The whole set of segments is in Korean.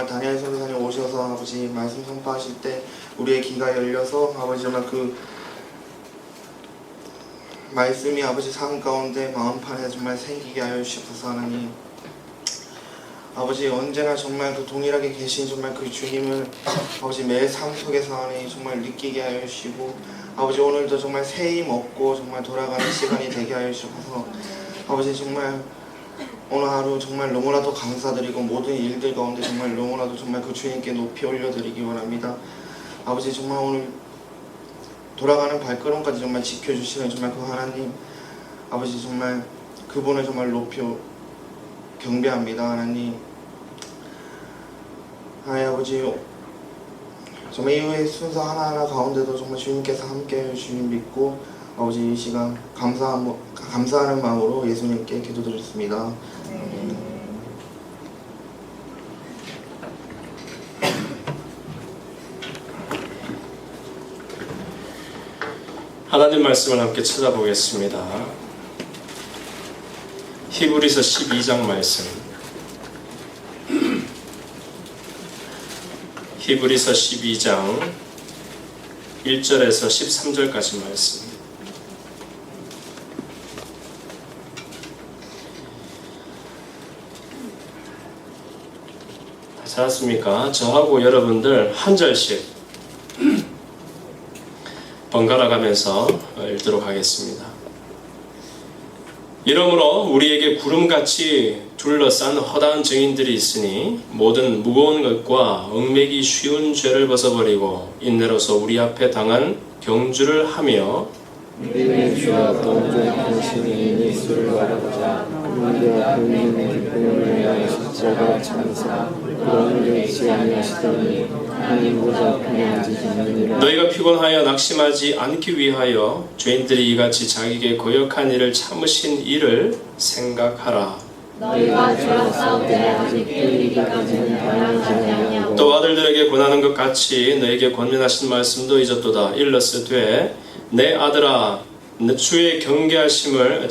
다니엘 선교사님 오셔서 아버지 말씀 선포하실 때 우리의 귀가 열려서 아버지 정말 그 말씀이 아버지 삶 가운데 마음판에 정말 생기게 하여 주시옵소서. 하나님 아버지 언제나 정말 그 동일하게 계신 정말 그 주님을 아버지 매 삶 속에서 하나님 정말 느끼게 하여 주시고 아버지 오늘도 정말 새 힘 얻고 정말 돌아가는 시간이 되게 하여 주셔서 아버지 정말 오늘 하루 정말 너무나도 감사드리고 모든 일들 가운데 정말 너무나도 정말 그 주님께 높이 올려드리기 원합니다. 아버지 정말 오늘 돌아가는 발걸음까지 정말 지켜주시는 정말 그 하나님 아버지 정말 그분을 정말 높이 경배합니다. 하나님 아버지 정말 이후의 순서 하나하나 가운데도 정말 주님께서 함께 주님 믿고 아버지 이 시간 감사하는 마음으로 예수님께 기도드렸습니다. 하나님 말씀을 함께 찾아보겠습니다. 히브리서 12장 말씀. 히브리서 12장 1절에서 13절까지 말씀. 찾았습니까? 저하고 여러분들 한 절씩 번갈아 가면서 읽도록 하겠습니다. 이러므로 우리에게 구름같이 둘러싼 허다한 증인들이 있으니 모든 무거운 것과 얽매기 쉬운 죄를 벗어버리고 인내로서 우리 앞에 당한 경주를 하며 믿음의 주와 동조의 당신이 예수를 바라보자. 우리가 그분의 기쁨을 위하여 십자가 참사 그런 잃지 아니하시더니 하나님보다 편안하시느니라. 너희가 피곤하여 낙심하지 않기 위하여 죄인들이 이같이 자기에게 거역한 일을 참으신 이를 생각하라. 너희가 죄와 싸우되 아직도 이기까지는 변하지 아니하고 또 아들들에게 권하는 것 같이 너에게 권면하신 말씀도 잊었도다. 일러스되 내 아들아 주의 징계하심을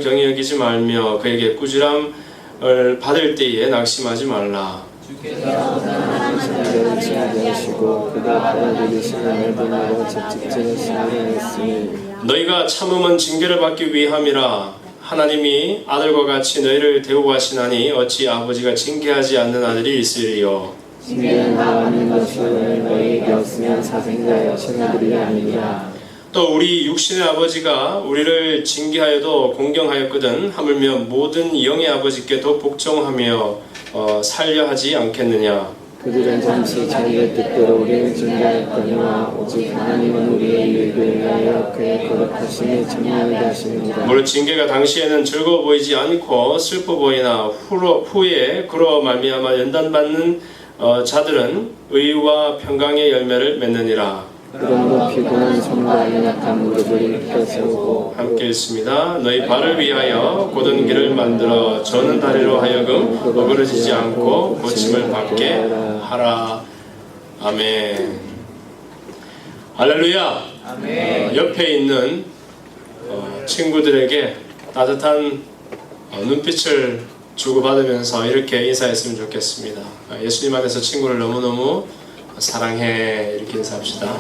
경히 여기지 말며 그에게 꾸지람을 받을 때에 낙심하지 말라. 주께서 하나님을 잃지 아니하시고 그가 받아들이시는 분으로 채찍질을 시행했으니 너희가 참음은 징계를 받기 위함이라. 하나님이 아들과 같이 너희를 대우하시나니 어찌 아버지가 징계하지 않는 아들이 있으리요. 징계는 하나님 것이오니 너희에게 없으면 사생자여 친구들이 아니니라. 또 우리 육신의 아버지가 우리를 징계하여도 공경하였거든 하물며 모든 영의 아버지께 더 복종하며 살려 하지 않겠느냐. 그들은 잠시 자기의 뜻대로 우리를 징계하였거니와 오직 하나님은 우리의 유익을 위하여 그의 거룩하심에 청량하게 하십니다. 물론 징계가 당시에는 즐거워 보이지 않고 슬퍼 보이나 후에 그로 말미암아 연단받는 자들은 의와 평강의 열매를 맺느니라. 그러므로 피곤한 손과 연약한 무릎을 일으켜 세우고 함께 있습니다. 너희 발을 위하여 곧은 길을 만들어 저는 다리로 하여금 어그러지지 않고 고침을 받게 하라. 아멘. 할렐루야. 아멘. 옆에 있는 친구들에게 따뜻한 눈빛을 주고받으면서 이렇게 인사했으면 좋겠습니다. 예수님 안에서 친구를 너무너무 사랑해. 이렇게 인사합시다.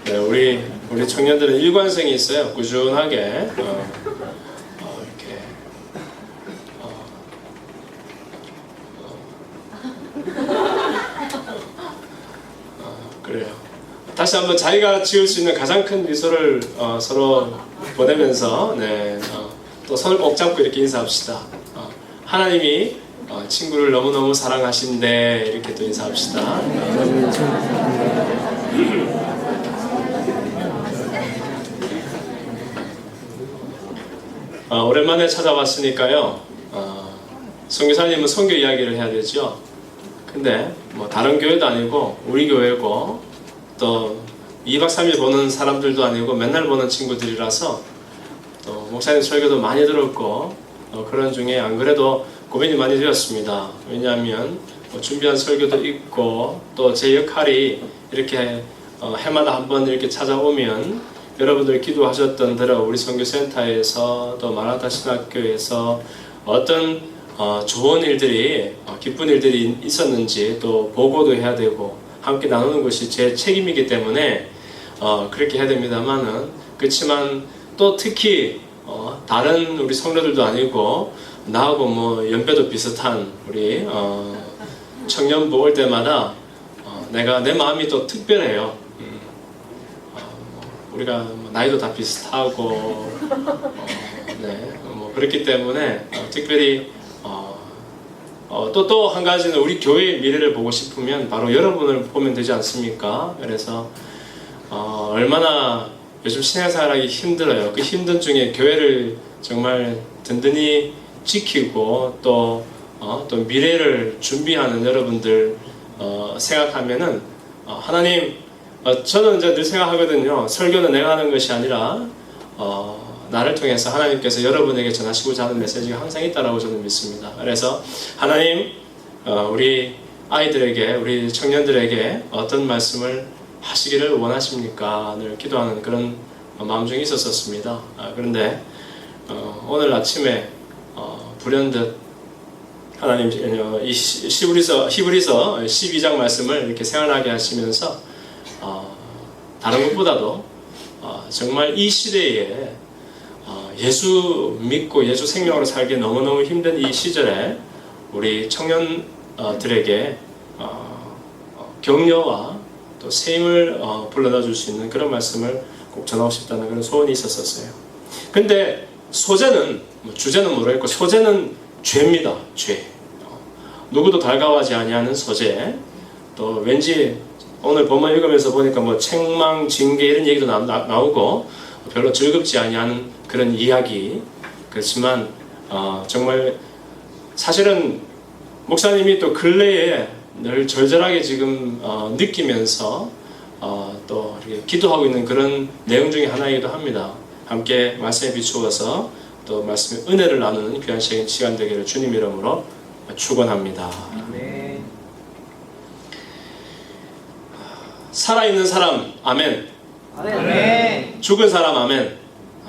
네, 우리 청년들은 일관성이 있어요. 꾸준하게 이렇게 그래요. 다시 한번 자기가 지을 수 있는 가장 큰 미소를 서로 보내면서 또 손을 꼭 잡고 이렇게 인사합시다. 하나님이 친구를 너무너무 사랑하신데 이렇게 또 인사합시다. 오랜만에 찾아왔으니까요. 선교사님은 선교 이야기를 해야 되죠. 근데 뭐 다른 교회도 아니고 우리 교회고 또 2박 3일 보는 사람들도 아니고 맨날 보는 친구들이라서 또 목사님 설교도 많이 들었고 그런 중에 안 그래도 고민이 많이 되었습니다. 왜냐하면 준비한 설교도 있고 또 제 역할이 이렇게 해마다 한번 이렇게 찾아오면 여러분들 기도하셨던 대로 우리 선교센터에서 또 마라나타 신학교에서 어떤 좋은 일들이 기쁜 일들이 있었는지 또 보고도 해야 되고 함께 나누는 것이 제 책임이기 때문에 그렇게 해야 됩니다만은 그렇지만 또 특히 다른 우리 성도들도 아니고 나하고 뭐 연배도 비슷한 우리 청년부 올 때마다 내 마음이 또 특별해요. 우리가 나이도 다 비슷하고 뭐 그렇기 때문에 특별히 또 한 가지는 우리 교회의 미래를 보고 싶으면 바로 여러분을 보면 되지 않습니까? 그래서 얼마나 요즘 신앙생활하기 힘들어요. 그 힘든 중에 교회를 정말 든든히 지키고 또 미래를 준비하는 여러분들 생각하면은 하나님 저는 이제 늘 생각하거든요. 설교는 내가 하는 것이 아니라 나를 통해서 하나님께서 여러분에게 전하시고자 하는 메시지가 항상 있다라고 저는 믿습니다. 그래서 하나님 우리 아이들에게 우리 청년들에게 어떤 말씀을 하시기를 원하십니까? 늘 기도하는 그런 마음 중에 있었습니다. 그런데 오늘 아침에 불현듯 하나님 이 히브리서 12장 말씀을 이렇게 생각나게 하시면서 다른 것보다도 정말 이 시대에 예수 믿고 예수 생명으로 살기 너무너무 힘든 이 시절에 우리 청년들에게 격려와 또 세임을 불러다 줄 수 있는 그런 말씀을 꼭 전하고 싶다는 그런 소원이 있었어요. 근데 소재는 주제는 모르겠고 소재는 죄입니다. 죄. 누구도 달가워하지 아니하는 소재. 또 왠지 오늘 본문 읽으면서 보니까 뭐 책망, 징계 이런 얘기도 나오고 별로 즐겁지 아니하는 그런 이야기. 그렇지만 정말 사실은 목사님이 또 근래에 늘 절절하게 지금 느끼면서 또 이렇게 기도하고 있는 그런 내용 중에 하나이기도 합니다. 함께 말씀에 비추어서 또 말씀의 은혜를 나누는 귀한 시간 되기를 주님 이름으로 축원합니다. 네. 살아있는 사람 아멘. 아멘. 죽은 사람 아멘.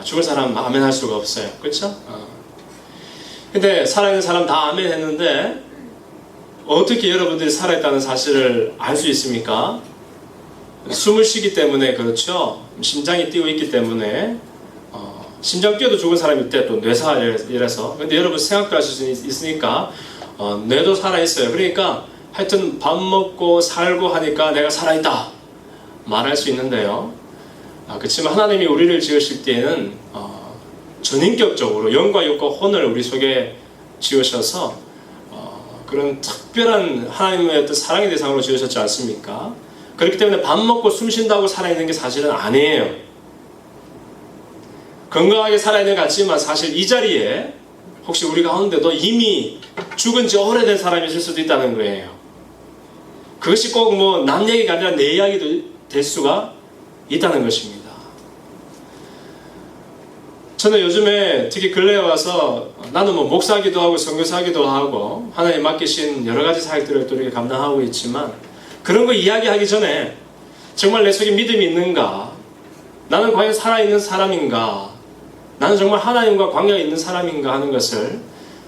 죽은 사람 아멘 할 수가 없어요. 그렇죠? 근데 살아있는 사람 다 아멘 했는데 어떻게 여러분들이 살아있다는 사실을 알 수 있습니까? 숨을 쉬기 때문에 그렇죠. 심장이 뛰고 있기 때문에 심장 뛰어도 죽은 사람이 있대. 또 뇌사 이래서. 근데 여러분 생각도 하실 수 있으니까 뇌도 살아있어요. 그러니까 하여튼 밥 먹고 살고 하니까 내가 살아있다 말할 수 있는데요. 그렇지만 하나님이 우리를 지으실 때에는 전인격적으로 영과 육과 혼을 우리 속에 지으셔서 그런 특별한 하나님의 어떤 사랑의 대상으로 지으셨지 않습니까? 그렇기 때문에 밥 먹고 숨 쉰다고 살아있는 게 사실은 아니에요. 건강하게 살아있는 것 같지만 사실 이 자리에 혹시 우리 가운데도 이미 죽은 지 오래된 사람이 있을 수도 있다는 거예요. 그것이 꼭 뭐 남 얘기가 아니라 내 이야기도 될 수가 있다는 것입니다. 저는 요즘에 특히 근래에 와서 나는 뭐 목사기도 하고 선교사기도 하고 하나님 맡기신 여러 가지 사역들을 또 이렇게 감당하고 있지만 그런 거 이야기하기 전에 정말 내 속에 믿음이 있는가? 나는 과연 살아있는 사람인가? 나는 정말 하나님과 관계가 있는 사람인가 하는 것을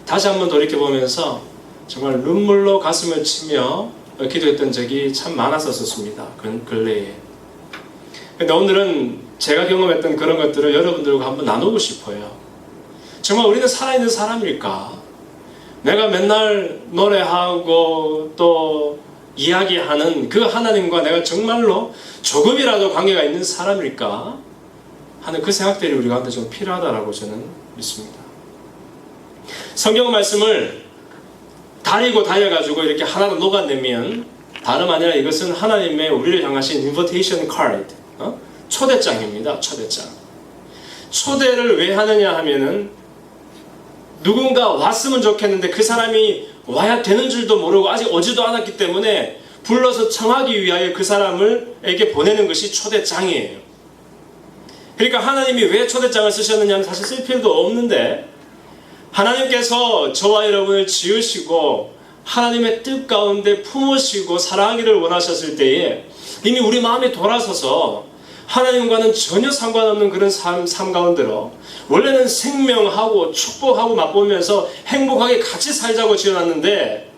다시 한번 돌이켜보면서 정말 눈물로 가슴을 치며 기도했던 적이 참 많았었습니다. 근래에. 근데 오늘은 제가 경험했던 그런 것들을 여러분들과 한번 나누고 싶어요. 정말 우리는 살아있는 사람일까? 내가 맨날 노래하고 또 이야기하는 그 하나님과 내가 정말로 조금이라도 관계가 있는 사람일까? 하는 그 생각들이 우리 가운데 좀 필요하다고 저는 믿습니다. 성경 말씀을 다리고 달려가지고 이렇게 하나로 녹아내면 다름 아니라 이것은 하나님의 우리를 향하신 invitation card, 초대장입니다. 초대장. 초대를 왜 하느냐 하면은 누군가 왔으면 좋겠는데 그 사람이 와야 되는 줄도 모르고 아직 오지도 않았기 때문에 불러서 청하기 위하여 그 사람에게 보내는 것이 초대장이에요. 그러니까 하나님이 왜 초대장을 쓰셨느냐 하면 사실 쓸 필요도 없는데 하나님께서 저와 여러분을 지으시고 하나님의 뜻 가운데 품으시고 사랑하기를 원하셨을 때에 이미 우리 마음이 돌아서서 하나님과는 전혀 상관없는 그런 삶 가운데로 원래는 생명하고 축복하고 맛보면서 행복하게 같이 살자고 지어놨는데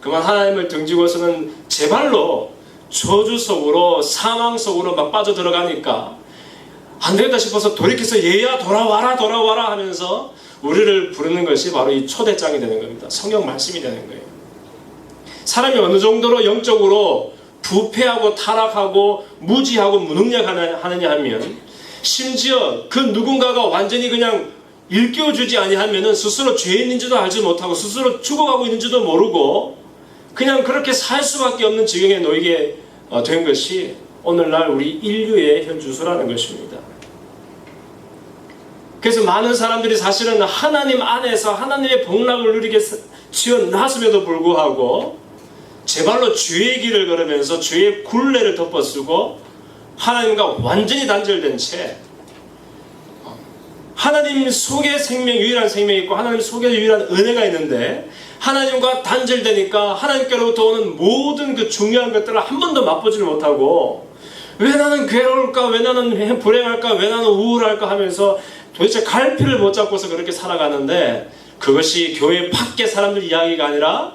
그만 하나님을 등지고서는 제 발로 저주 속으로 사망 속으로 막 빠져들어가니까 안 되겠다 싶어서 돌이켜서 얘야 돌아와라 하면서 우리를 부르는 것이 바로 이 초대장이 되는 겁니다. 성경 말씀이 되는 거예요. 사람이 어느 정도로 영적으로 부패하고 타락하고 무지하고 무능력하느냐 하면 심지어 그 누군가가 완전히 그냥 일깨워주지 아니하면은 스스로 죄인인지도 알지 못하고 스스로 죽어가고 있는지도 모르고 그냥 그렇게 살 수밖에 없는 지경에 놓이게 된 것이 오늘날 우리 인류의 현주소라는 것입니다. 그래서 많은 사람들이 사실은 하나님 안에서 하나님의 복락을 누리게 지어놨음에도 불구하고 제 발로 죄의 길을 걸으면서 죄의 굴레를 덮어쓰고 하나님과 완전히 단절된 채 하나님 속에 유일한 생명이 있고 하나님 속에 유일한 은혜가 있는데 하나님과 단절되니까 하나님께로부터 오는 모든 그 중요한 것들을 한 번도 맛보지를 못하고 왜 나는 괴로울까? 왜 나는 불행할까? 왜 나는 우울할까? 하면서 도대체 갈피를 못 잡고서 그렇게 살아가는데 그것이 교회 밖의 사람들 이야기가 아니라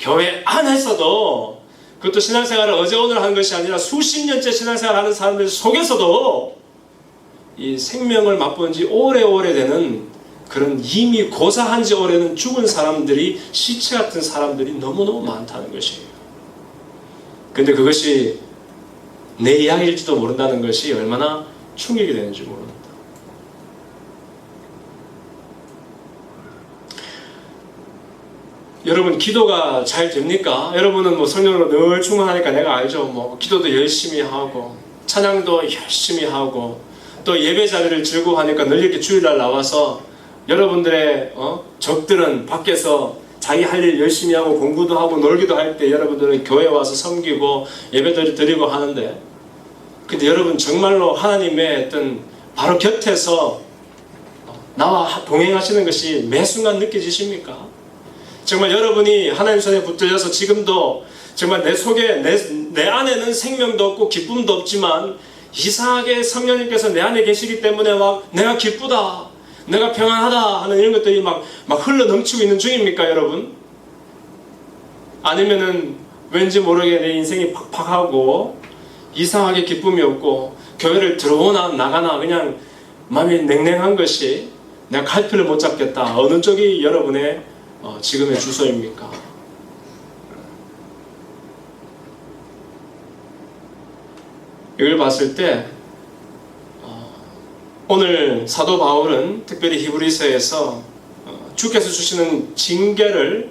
교회 안에서도 그것도 신앙생활을 어제 오늘 하는 것이 아니라 수십 년째 신앙생활을 하는 사람들 속에서도 이 생명을 맛본 지 오래오래 되는 그런 이미 고사한 지 오래는 죽은 사람들이 시체 같은 사람들이 너무너무 많다는 것이에요. 근데 그것이 내 이야기일지도 모른다는 것이 얼마나 충격이 되는지 모릅니다. 여러분 기도가 잘 됩니까? 여러분은 뭐 성령으로 늘 충만하니까 내가 알죠. 뭐 기도도 열심히 하고 찬양도 열심히 하고 또 예배 자리를 즐거워하니까 늘 이렇게 주일날 나와서 여러분들의 적들은 밖에서 자기 할 일 열심히 하고 공부도 하고 놀기도 할 때 여러분들은 교회 와서 섬기고 예배를 드리고 하는데 근데 여러분 정말로 하나님의 어떤 바로 곁에서 나와 동행하시는 것이 매 순간 느껴지십니까? 정말 여러분이 하나님 손에 붙들려서 지금도 정말 내 속에 내 안에는 생명도 없고 기쁨도 없지만 이상하게 성령님께서 내 안에 계시기 때문에 막 내가 기쁘다 내가 평안하다 하는 이런 것들이 막 흘러 넘치고 있는 중입니까 여러분? 아니면은 왠지 모르게 내 인생이 팍팍하고 이상하게 기쁨이 없고 교회를 들어오나 나가나 그냥 마음이 냉랭한 것이 내가 갈피를 못 잡겠다. 어느 쪽이 여러분의 지금의 주소입니까? 이걸 봤을 때 오늘 사도 바울은 특별히 히브리서에서 주께서 주시는 징계를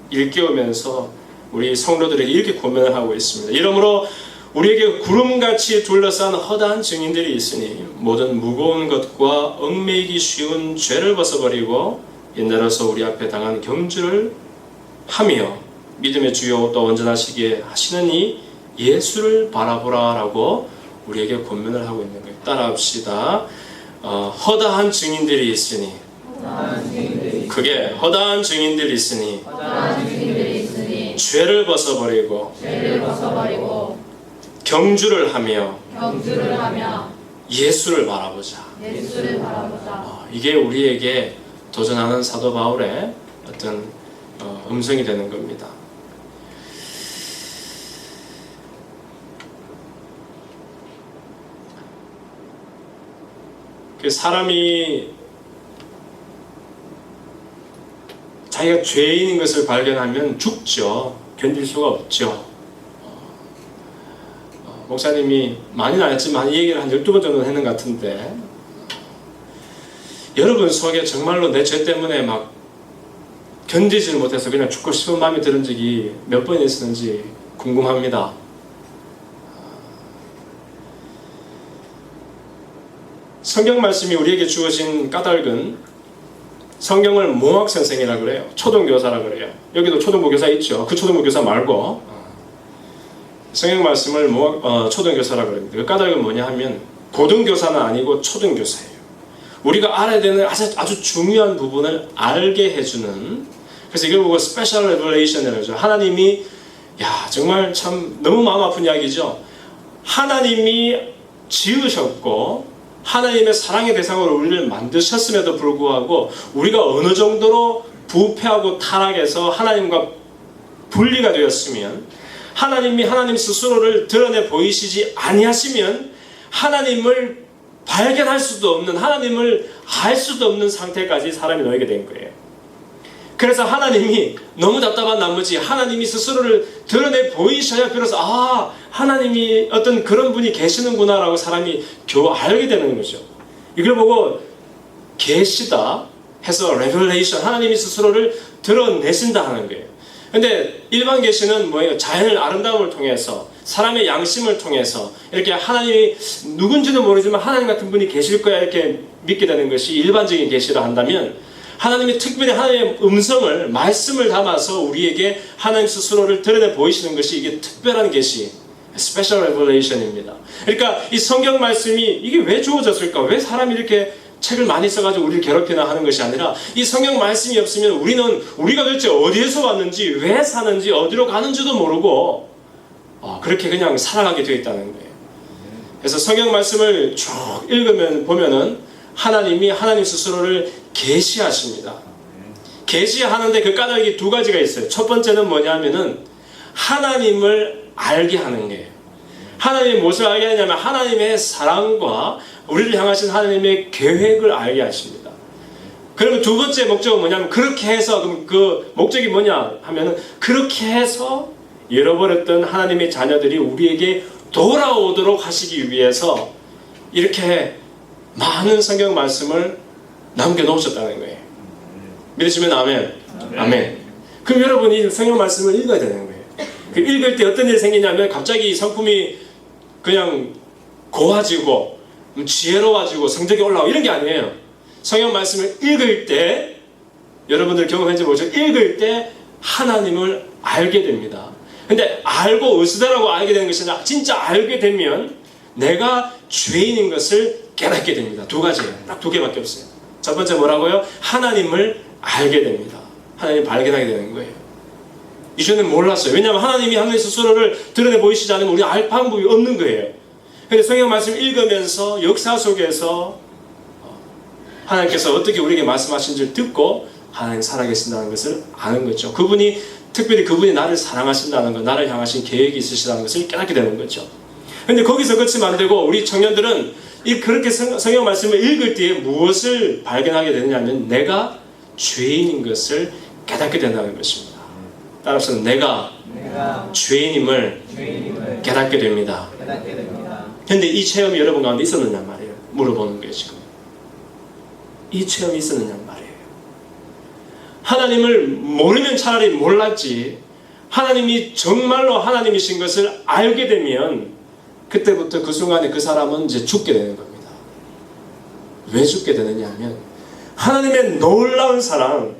일깨우면서 우리 성도들에게 이렇게 권면을 하고 있습니다. 이러므로 우리에게 구름같이 둘러싼 허다한 증인들이 있으니 모든 무거운 것과 얽매이기 쉬운 죄를 벗어버리고 옛날로서 우리 앞에 당한 경주를 하며 믿음의 주요 또 온전하시게 하시는 이 예수를 바라보라라고 우리에게 권면을 하고 있는 거예요. 따라합시다. 허다한 증인들이 있으니 그게 허다한 증인들이 있으니 죄를 벗어버리고 경주를 하며 예수를 바라보자. 이게 우리에게 도전하는 사도 바울의 어떤 음성이 되는 겁니다. 사람이 자기가 죄인인 것을 발견하면 죽죠. 견딜 수가 없죠. 목사님이 많이는 안 했지만 이 얘기를 한 12번 정도 했는 것 같은데 여러분 속에 정말로 내 죄 때문에 막 견디지를 못해서 그냥 죽고 싶은 마음이 드는 적이 몇 번 있었는지 궁금합니다. 성경 말씀이 우리에게 주어진 까닭은 성경을 몽학선생이라고 그래요. 초등교사라고 그래요. 여기도 초등부 교사 있죠. 그 초등부 교사 말고 성경 말씀을 초등교사라고 그럽니다. 그 까닭은 뭐냐 하면 고등교사는 아니고 초등교사예요. 우리가 알아야 되는 아주 중요한 부분을 알게 해주는, 그래서 이걸 보고 스페셜 레벨레이션이라고 하죠. 하나님이 정말 참 너무 마음 아픈 이야기죠. 하나님이 지으셨고 하나님의 사랑의 대상으로 우리를 만드셨음에도 불구하고 우리가 어느 정도로 부패하고 타락해서 하나님과 분리가 되었으면, 하나님이 하나님 스스로를 드러내 보이시지 아니하시면 하나님을 발견할 수도 없는, 하나님을 알 수도 없는 상태까지 사람이 놓이게 된 거예요. 그래서 하나님이 너무 답답한 나머지 하나님이 스스로를 드러내 보이셔야 비로소 하나님이 어떤 그런 분이 계시는구나 라고 사람이 겨우 알게 되는 거죠. 이걸 보고 계시다 해서 레벨레이션, 하나님이 스스로를 드러내신다 하는 거예요. 근데 일반 계시는 뭐예요? 자연의 아름다움을 통해서, 사람의 양심을 통해서 이렇게 하나님이 누군지는 모르지만 하나님 같은 분이 계실 거야 이렇게 믿게 되는 것이 일반적인 계시라 한다면, 하나님이 특별히 하나님의 음성을, 말씀을 담아서 우리에게 하나님 스스로를 드러내 보이시는 것이 이게 특별한 계시, 스페셜 레벨레이션입니다. 그러니까 이 성경 말씀이 이게 왜 주어졌을까? 왜 사람이 이렇게 책을 많이 써가지고 우리를 괴롭히나 하는 것이 아니라, 이 성경 말씀이 없으면 우리가 도대체 어디에서 왔는지, 왜 사는지, 어디로 가는지도 모르고 그렇게 그냥 살아가게 되어 있다는 거예요. 그래서 성경 말씀을 쭉 보면은 하나님이 하나님 스스로를 계시하십니다. 계시하는데 그 까닭이 두 가지가 있어요. 첫 번째는 뭐냐면은 하나님을 알게 하는 거예요. 하나님이 무엇을 알게 하냐면 하나님의 사랑과 우리를 향하신 하나님의 계획을 알게 하십니다. 그러면 두 번째 목적은 뭐냐면, 그렇게 해서, 그럼 그 목적이 뭐냐 하면은, 그렇게 해서 잃어버렸던 하나님의 자녀들이 우리에게 돌아오도록 하시기 위해서 이렇게 많은 성경 말씀을 남겨놓으셨다는 거예요. 믿으시면 아멘. 아멘. 그럼 여러분이 성경 말씀을 읽어야 되는 거예요. 그 읽을 때 어떤 일이 생기냐면, 갑자기 성품이 그냥 고와지고 지혜로워지고 성적이 올라오고 이런 게 아니에요. 성경 말씀을 읽을 때, 여러분들 경험했는지 모르죠? 읽을 때 하나님을 알게 됩니다. 근데 알고 으스다라고 알게 되는 것이 아니라, 진짜 알게 되면 내가 죄인인 것을 깨닫게 됩니다. 두 가지예요. 딱 두 개밖에 없어요. 첫 번째 뭐라고요? 하나님을 알게 됩니다. 하나님을 발견하게 되는 거예요. 이전엔 몰랐어요. 왜냐하면 하나님이 하나님 스스로를 드러내 보이시지 않으면 우리 알 방법이 없는 거예요. 그런데 성경 말씀을 읽으면서 역사 속에서 하나님께서 어떻게 우리에게 말씀하신지를 듣고 하나님 살아계신다는 것을 아는 거죠. 특별히 그분이 나를 사랑하신다는 것, 나를 향하신 계획이 있으시다는 것을 깨닫게 되는 거죠. 그런데 거기서 그치면 안 되고, 우리 청년들은 그렇게 성경 말씀을 읽을 때에 무엇을 발견하게 되느냐면, 내가 죄인인 것을 깨닫게 된다는 것입니다. 따라서 내가 죄인임을 깨닫게 됩니다. 그런데 이 체험이 여러분 가운데 있었느냐 말이에요. 물어보는 거예요. 지금 이 체험이 있었느냐 말이에요. 하나님을 모르면 차라리 몰랐지, 하나님이 정말로 하나님이신 것을 알게 되면 그때부터 그 순간에 그 사람은 이제 죽게 되는 겁니다. 왜 죽게 되느냐 하면, 하나님의 놀라운 사랑,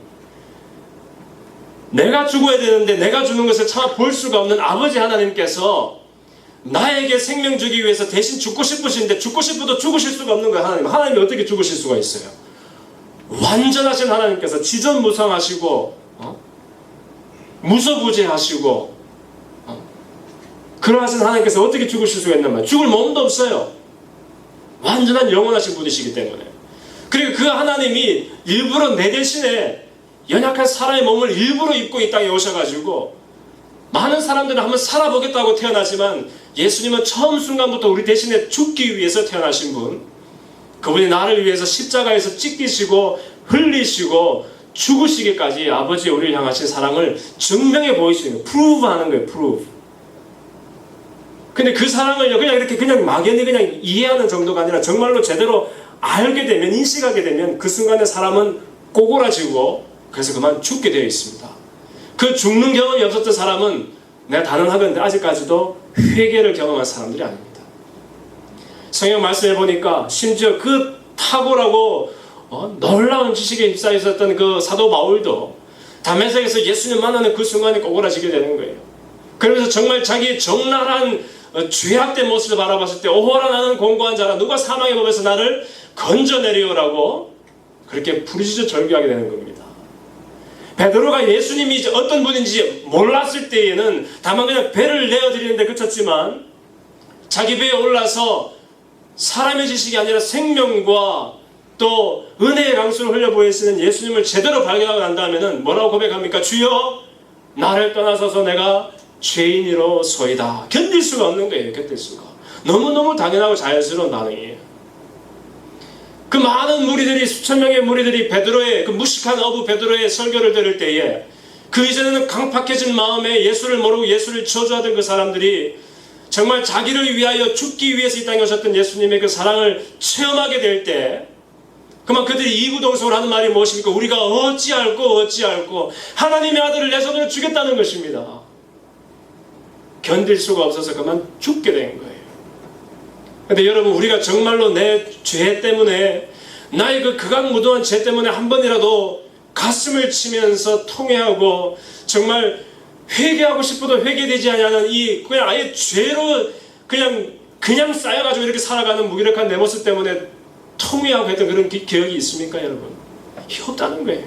내가 죽어야 되는데 내가 죽는 것을 참아 볼 수가 없는 아버지 하나님께서 나에게 생명 주기 위해서 대신 죽고 싶으신데, 죽고 싶어도 죽으실 수가 없는 거예요. 하나님이 어떻게 죽으실 수가 있어요? 완전하신 하나님께서 지전무상하시고 무소부재하시고 그러하신 하나님께서 어떻게 죽으실 수가 있단 말이에요? 죽을 몸도 없어요. 완전한 영원하신 분이시기 때문에. 그리고 그 하나님이 일부러 내 대신에 연약한 사람의 몸을 일부러 입고 이 땅에 오셔가지고, 많은 사람들은 한번 살아보겠다고 태어나지만 예수님은 처음 순간부터 우리 대신에 죽기 위해서 태어나신 분, 그분이 나를 위해서 십자가에서 찢기시고 흘리시고 죽으시기까지 아버지의 우리를 향하신 사랑을 증명해 보이시는 거예요. 프루브 하는 거예요. 프루브. 근데 그 사랑을 그냥 이렇게 막연히 그냥 이해하는 정도가 아니라 정말로 제대로 알게 되면, 인식하게 되면 그 순간에 사람은 꼬꾸라지고 그래서 그만 죽게 되어 있습니다. 그 죽는 경험이 없었던 사람은 내가 단언하건대 아직까지도 회개를 경험한 사람들이 아닙니다. 성경 말씀해 보니까 심지어 그 탁월하고 놀라운 지식에 휩싸여 있었던 그 사도 바울도 다메섹에서 예수님 만나는 그 순간에 꼬꾸라지게 되는 거예요. 그러면서 정말 자기의 적나라한 죄악된 모습을 바라봤을 때, 오호라 나는 공고한 자라, 누가 사망의 법에서 나를 건져내리오라고 그렇게 부르짖어 절규하게 되는 겁니다. 베드로가 예수님이 이제 어떤 분인지 몰랐을 때에는 다만 그냥 배를 내어드리는데 그쳤지만, 자기 배에 올라서 사람의 지식이 아니라 생명과 또 은혜의 강수를 흘려 보이시는 예수님을 제대로 발견하고 난 다음에는 뭐라고 고백합니까? 주여 나를 떠나서서 내가 죄인이로소이다. 견딜 수가 없는 거예요. 견딜 수가. 너무너무 당연하고 자연스러운 반응이에요. 그 많은 무리들이, 수천 명의 무리들이 베드로의 그 무식한 어부 베드로의 설교를 들을 때에 그 이전에는 강팍해진 마음에 예수를 모르고 예수를 저주하던 그 사람들이 정말 자기를 위하여 죽기 위해서 이 땅에 오셨던 예수님의 그 사랑을 체험하게 될 때 그만 그들이 이구동성을 하는 말이 무엇입니까? 우리가 어찌할꼬 하나님의 아들을 내 손으로 주겠다는 것입니다. 견딜 수가 없어서 그만 죽게 된 거예요. 근데 여러분, 우리가 정말로 내 죄 때문에, 나의 그 극악무도한 죄 때문에 한 번이라도 가슴을 치면서 통회하고 정말 회개하고 싶어도 회개되지 않는 이 그냥 아예 죄로 그냥 쌓여가지고 이렇게 살아가는 무기력한 내 모습 때문에 통회하고 했던 그런 기억이 있습니까, 여러분? 없다는 거예요.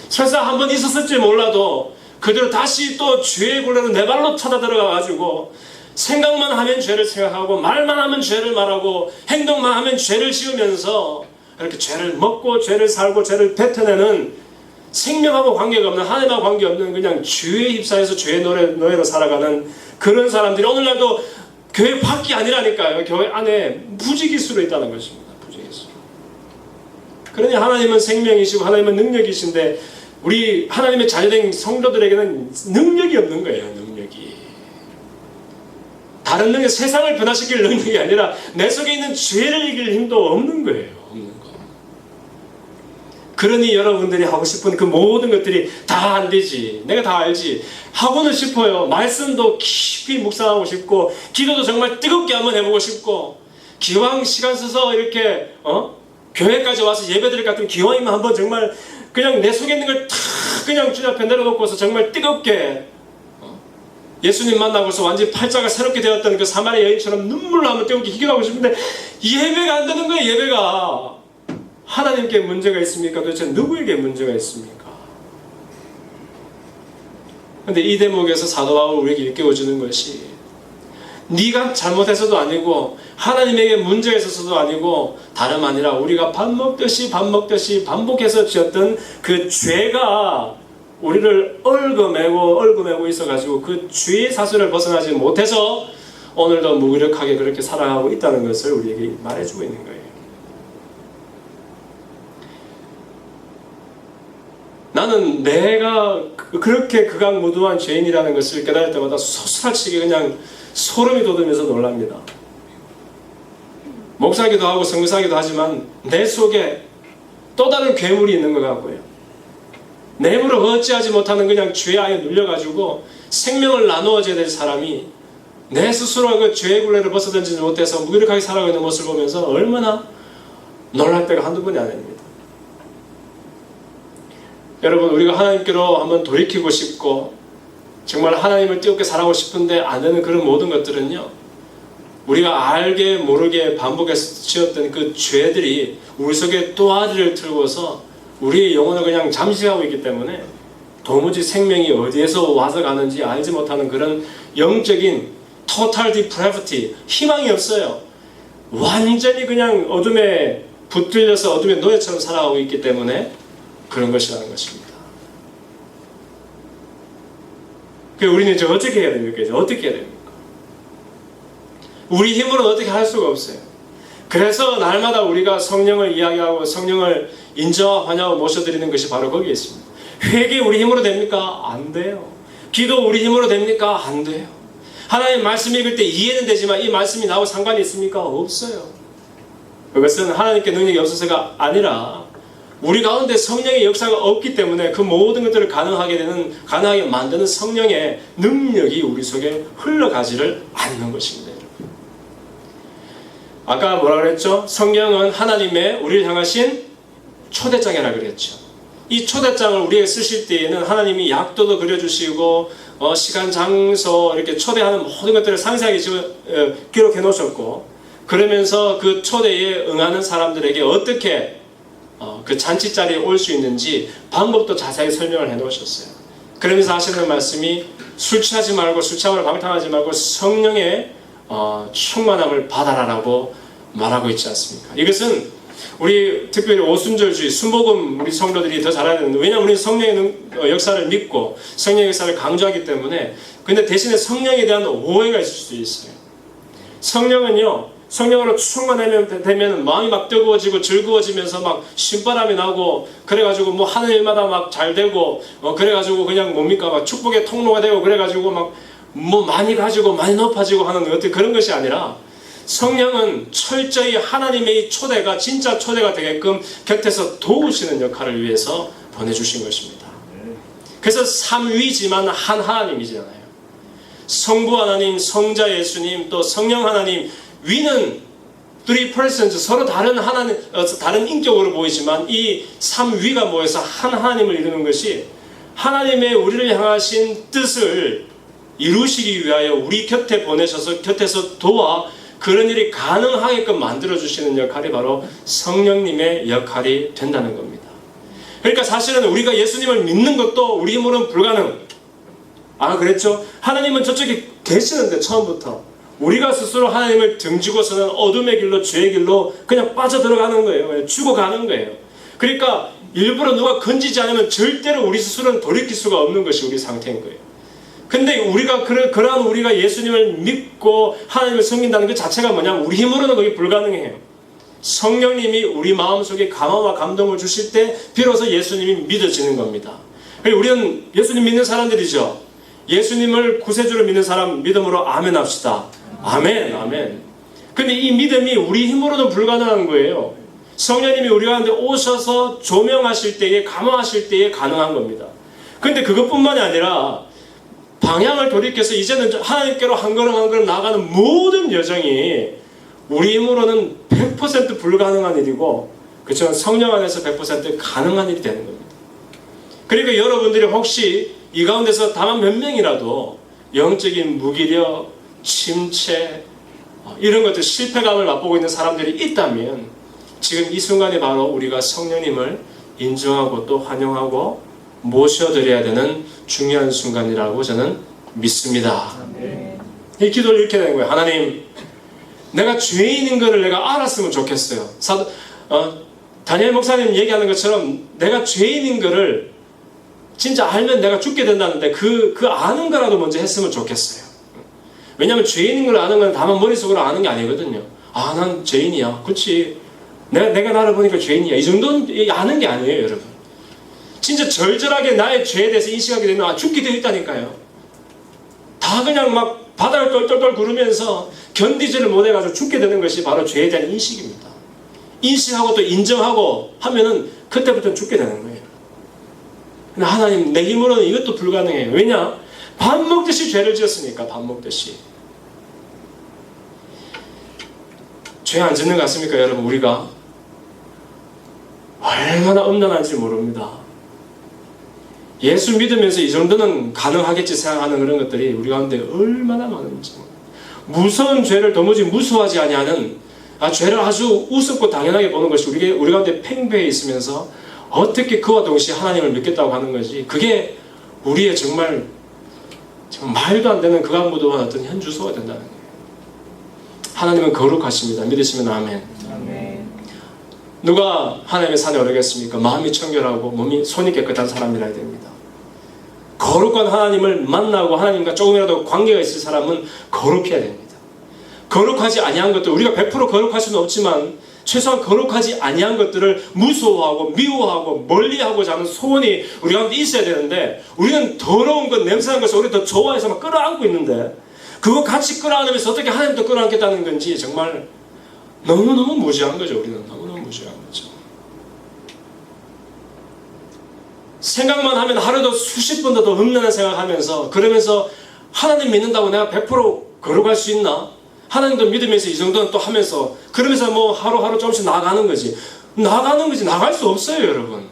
설사 한 번 있었을지 몰라도 그대로 다시 또 죄의 굴레로 내 발로 타다 들어가가지고 생각만 하면 죄를 생각하고 말만 하면 죄를 말하고 행동만 하면 죄를 지으면서 이렇게 죄를 먹고 죄를 살고 죄를 뱉어내는 생명하고 관계가 없는, 하나님하고 관계없는 그냥 죄에 휩싸여서 죄의 노예로 살아가는 그런 사람들이 오늘날도 교회 밖이 아니라니까요. 교회 안에 무지기수로 있다는 것입니다. 무지기수로. 그러니 하나님은 생명이시고 하나님은 능력이신데 우리 하나님의 자녀된 성도들에게는 능력이 없는 거예요. 능력이. 다른 능력, 세상을 변화시킬 능력이 아니라 내 속에 있는 죄를 이길 힘도 없는 거예요. 없는 거. 그러니 여러분들이 하고 싶은 그 모든 것들이 다 안 되지. 내가 다 알지. 하고는 싶어요. 말씀도 깊이 묵상하고 싶고 기도도 정말 뜨겁게 한번 해보고 싶고 기왕 시간 써서 이렇게 교회까지 와서 예배드릴 것 같은 기왕이면 한번 정말 그냥 내 속에 있는 걸 다 그냥 주님 앞에 내려놓고서 정말 뜨겁게 예수님 만나고서 완전히 팔자가 새롭게 되었던 그 사마리아 여인처럼 눈물로 한번 뜨겁게 기도하고 싶은데 예배가 안 되는 거예요. 예배가. 하나님께 문제가 있습니까? 도대체 누구에게 문제가 있습니까? 그런데 이 대목에서 사도 바울은 우리에게 일깨워주는 것이 네가 잘못해서도 아니고 하나님에게 문제가 있어서도 아니고 다름 아니라 우리가 밥 먹듯이 반복해서 지었던 그 죄가 우리를 얽어매고 있어가지고 그 죄의 사슬을 벗어나지 못해서 오늘도 무기력하게 그렇게 살아가고 있다는 것을 우리에게 말해주고 있는 거예요. 나는 내가 그렇게 극악무도한 죄인이라는 것을 깨달을 때마다 소스라치게 그냥 소름이 돋으면서 놀랍니다. 목사기도 하고 성사기도 하지만 내 속에 또 다른 괴물이 있는 것 같고요. 내 힘으로 어찌하지 못하는 그냥 죄에 아예 눌려가지고 생명을 나누어져야 될 사람이 내 스스로 그 죄의 굴레를 벗어던지지 못해서 무기력하게 살아가고 있는 모습을 보면서 얼마나 놀랄 때가 한두 번이 아닙니다. 여러분, 우리가 하나님께로 한번 돌이키고 싶고 정말 하나님을 뜨겁게 살아가고 싶은데 안 되는 그런 모든 것들은요, 우리가 알게 모르게 반복해서 지었던 그 죄들이 우리 속에 또아리를 틀고서 우리의 영혼을 그냥 잠식하고 있기 때문에 도무지 생명이 어디에서 와서 가는지 알지 못하는 그런 영적인 total depravity, 희망이 없어요. 완전히 그냥 어둠에 붙들려서 어둠의 노예처럼 살아가고 있기 때문에 그런 것이라는 것입니다. 그래서 우리는 이제 어떻게 해야 됩니까? 이제 어떻게 해야 됩니까? 우리 힘으로는 어떻게 할 수가 없어요. 그래서 날마다 우리가 성령을 이야기하고 성령을 인정하고 환영하고 모셔드리는 것이 바로 거기에 있습니다. 회개 우리 힘으로 됩니까? 안 돼요. 기도 우리 힘으로 됩니까? 안 돼요. 하나님 말씀 읽을 때 이해는 되지만 이 말씀이 나하고 상관이 있습니까? 없어요. 그것은 하나님께 능력이 없어서가 아니라 우리 가운데 성령의 역사가 없기 때문에 그 모든 것들을 가능하게 만드는 성령의 능력이 우리 속에 흘러가지를 않는 것입니다. 아까 뭐라 그랬죠? 성령은 하나님의 우리를 향하신 초대장이라 그랬죠. 이 초대장을 우리에게 쓰실 때에는 하나님이 약도도 그려주시고 시간, 장소 이렇게 초대하는 모든 것들을 상세하게 기록해 놓으셨고, 그러면서 그 초대에 응하는 사람들에게 어떻게 그 잔치 자리에 올 수 있는지 방법도 자세하게 설명을 해 놓으셨어요. 그러면서 하시는 말씀이 술 취하지 말고 술 취함으로 방탕하지 말고 성령의 충만함을 받아라라고 말하고 있지 않습니까? 이것은 우리 특별히 오순절주의, 순복음 우리 성도들이 더 잘해야 되는데, 왜냐하면 우리는 성령의 역사를 믿고 성령의 역사를 강조하기 때문에. 근데 대신에 성령에 대한 오해가 있을 수 있어요. 성령으로 충만되면 마음이 막 뜨거워지고 즐거워지면서 막 신바람이 나고, 그래가지고 뭐 하는 일마다 막 잘 되고, 그래가지고 그냥 뭡니까 막 축복의 통로가 되고, 그래가지고 막 뭐 많이 가지고 많이 높아지고 하는 어떤 그런 것이 아니라, 성령은 철저히 하나님의 초대가 진짜 초대가 되게끔 곁에서 도우시는 역할을 위해서 보내주신 것입니다. 그래서 삼위지만 한 하나님이잖아요. 성부 하나님, 성자 예수님, 또 성령 하나님. 위는 three persons, 서로 다른 하나님, 다른 인격으로 보이지만 이 삼위가 모여서 한 하나님을 이루는 것이, 하나님의 우리를 향하신 뜻을 이루시기 위하여 우리 곁에 보내셔서 곁에서 도와 그런 일이 가능하게끔 만들어주시는 역할이 바로 성령님의 역할이 된다는 겁니다. 그러니까 사실은 우리가 예수님을 믿는 것도 우리 힘으로는 불가능. 그랬죠? 하나님은 저쪽에 계시는데 처음부터 우리가 스스로 하나님을 등지고서는 어둠의 길로, 죄의 길로 그냥 빠져들어가는 거예요. 죽어가는 거예요. 그러니까 일부러 누가 건지지 않으면 절대로 우리 스스로는 돌이킬 수가 없는 것이 우리 상태인 거예요. 근데 우리가 그러한 우리가 예수님을 믿고 하나님을 섬긴다는 것 자체가 뭐냐면 우리 힘으로는 그게 불가능해요. 성령님이 우리 마음속에 감화와 감동을 주실 때 비로소 예수님이 믿어지는 겁니다. 우리는 예수님 믿는 사람들이죠. 예수님을 구세주로 믿는 사람 믿음으로 아멘 합시다. 아멘, 아멘. 근데 이 믿음이 우리 힘으로는 불가능한 거예요. 성령님이 우리 가운데 오셔서 조명하실 때에, 감화하실 때에 가능한 겁니다. 근데 그것뿐만이 아니라 방향을 돌이켜서 이제는 하나님께로 한 걸음 한 걸음 나아가는 모든 여정이 우리 힘으로는 100% 불가능한 일이고, 그렇지만 성령 안에서 100% 가능한 일이 되는 겁니다. 그러니까 여러분들이 혹시 이 가운데서 다만 몇 명이라도 영적인 무기력, 침체, 이런 것들, 실패감을 맛보고 있는 사람들이 있다면 지금 이 순간이 바로 우리가 성령님을 인정하고 또 환영하고 모셔드려야 되는 중요한 순간이라고 저는 믿습니다. 이 기도를 이렇게 되는 거예요. 하나님, 내가 죄인인 것을 내가 알았으면 좋겠어요. 다니엘 목사님 얘기하는 것처럼 내가 죄인인 것을 진짜 알면 내가 죽게 된다는데 그 아는 거라도 먼저 했으면 좋겠어요. 왜냐하면 죄인인 걸 아는 건 다만 머릿속으로 아는 게 아니거든요. 난 죄인이야. 그렇지. 내가 나를 보니까 죄인이야. 이 정도는 아는 게 아니에요, 여러분. 진짜 절절하게 나의 죄에 대해서 인식하게 되면 죽게 되어 있다니까요. 다 그냥 막 바다를 똘똘똘 구르면서 견디지를 못해가지고 죽게 되는 것이 바로 죄에 대한 인식입니다. 인식하고 또 인정하고 하면은 그때부터 죽게 되는 거예요. 근데 하나님, 내 힘으로는 이것도 불가능해요. 왜냐? 밥 먹듯이 죄를 지었으니까. 밥 먹듯이. 죄 안 짓는 것 같습니까, 여러분? 우리가 얼마나 엄난한지 모릅니다. 예수 믿으면서 이 정도는 가능하겠지 생각하는 그런 것들이 우리 가운데 얼마나 많은지. 무서운 죄를 도무지 무서워하지 아니하는, 죄를 아주 우습고 당연하게 보는 것이 우리 가운데 팽배해 있으면서 어떻게 그와 동시에 하나님을 믿겠다고 하는 거지. 그게 우리의 정말 말도 안 되는 극악무도한 어떤 현주소가 된다는 거예요. 하나님은 거룩하십니다. 믿으시면 아멘. 아멘. 누가 하나님의 산에 오르겠습니까? 마음이 청결하고 몸이 손이 깨끗한 사람이라야 됩니다. 거룩한 하나님을 만나고 하나님과 조금이라도 관계가 있을 사람은 거룩해야 됩니다. 거룩하지 아니한 것들, 우리가 100% 거룩할 수는 없지만 최소한 거룩하지 아니한 것들을 무서워하고 미워하고 멀리하고자 하는 소원이 우리 가운데 있어야 되는데, 우리는 더러운 것, 냄새나는 것을 우리 더 좋아해서 막 끌어안고 있는데, 그거 같이 끌어안으면서 어떻게 하나님도 끌어안겠다는 건지 정말 너무너무 무지한 거죠. 우리는 너무너무 무지한 거죠. 생각만 하면 하루도 수십 번도 더 흠나는 생각하면서, 그러면서 하나님 믿는다고 내가 100% 거룩할 수 있나? 하나님도 믿으면서 이 정도는 또 하면서, 그러면서 뭐 하루하루 조금씩 나아가는 거지. 나갈 수 없어요, 여러분.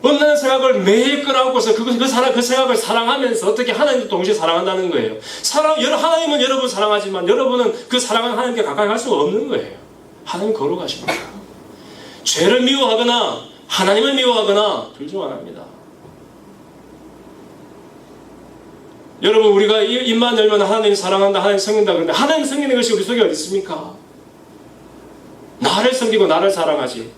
없는 생각을 매일 끌어안고서 그 생각을 사랑하면서 어떻게 하나님도 동시에 사랑한다는 거예요. 하나님은 여러분 사랑하지만 여러분은 그 사랑하는 하나님께 가까이 갈 수가 없는 거예요. 하나님 거룩하십니다. 죄를 미워하거나 하나님을 미워하거나 둘 중 하나입니다. 여러분 우리가 입만 열면 하나님 사랑한다, 하나님 섬긴다 그러는데 하나님 섬기는 것이 우리 속에 어디 있습니까? 나를 섬기고 나를 사랑하지.